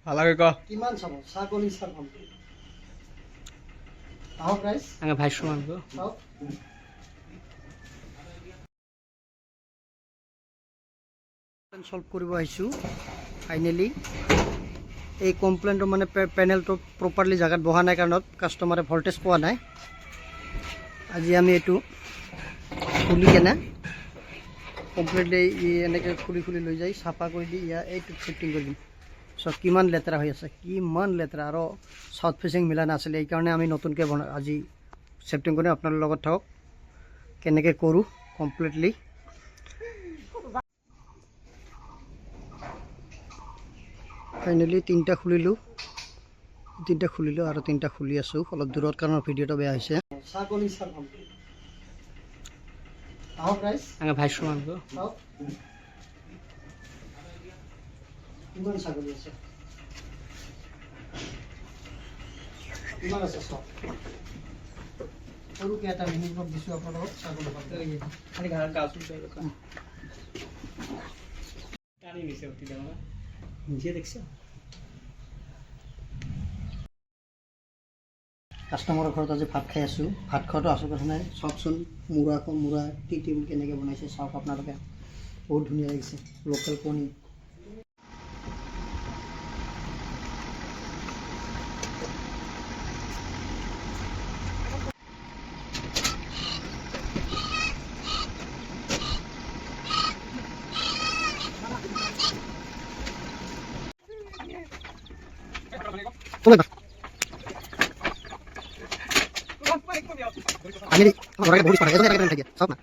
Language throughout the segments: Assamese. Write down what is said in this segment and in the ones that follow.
ভালকৈ ক কিমান চাব ছাগলী চাব আহ প্ৰাইস আগে ভাইছো মানকো চাওক সলভ কৰিব আহিছো ফাইনালি এই কমপ্লেইনটো মানে পেনেলটো প্ৰপাৰলি জাগাত বহা নাই কাৰণত কাস্টমাৰে ভল্টেজ পোৱা নাই আজি আমি এইটো খুলি কেনে কমপ্লিটলি এনেকৈ খুলি লৈ যাই চাফা কৰি দি ইয়াৰ এইটো ফিটিং কৰি দিম সব কিমান লেতেৰা হৈ আছে কিমান লেতেৰা আৰু সাউথ ফেসিং মিলা নাছিলে এই কাৰণে আমি নতুনকৈ আজি সেটিং কৰি আপোনালোকৰ লগত থাকক কেনেকৈ কৰোঁ কমপ্লিটলি ফাইনালি তিনটা খুলিলোঁ আৰু তিনটা খুলি আছোঁ অলপ দূৰত কাৰণ ভিডিঅ'টো বেয়া হৈছে ছাগলী চাব আহ প্ৰাইস আগে ভাইছো মানকো চাওক কিমান ছাগলী আছে কিমান আছে চাওক সৰুকৈ এটা মিনিমাম দিছোঁ আপোনালোকক ছাগলী খালি ঘাড় কাজ উঠে টানি নিছে উঠি দেওয়া নিজে দেখছে কাষ্টমাৰৰ ঘৰত আজি ভাত খাই আছোঁ ভাত খোৱাটো আছোঁ কথা নাই চাওকচোন মূৰা টিটি কেনেকৈ বনাইছে চাওক আপোনালোকে বহুত ধুনীয়া লাগিছে লোকেল কণী আমি orang yang bagus pada itu kita lagi stop nah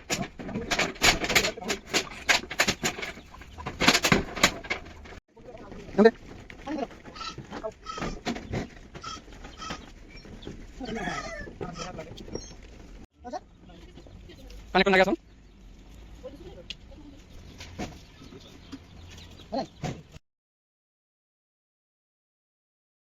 oke পানি কোন জায়গা আছে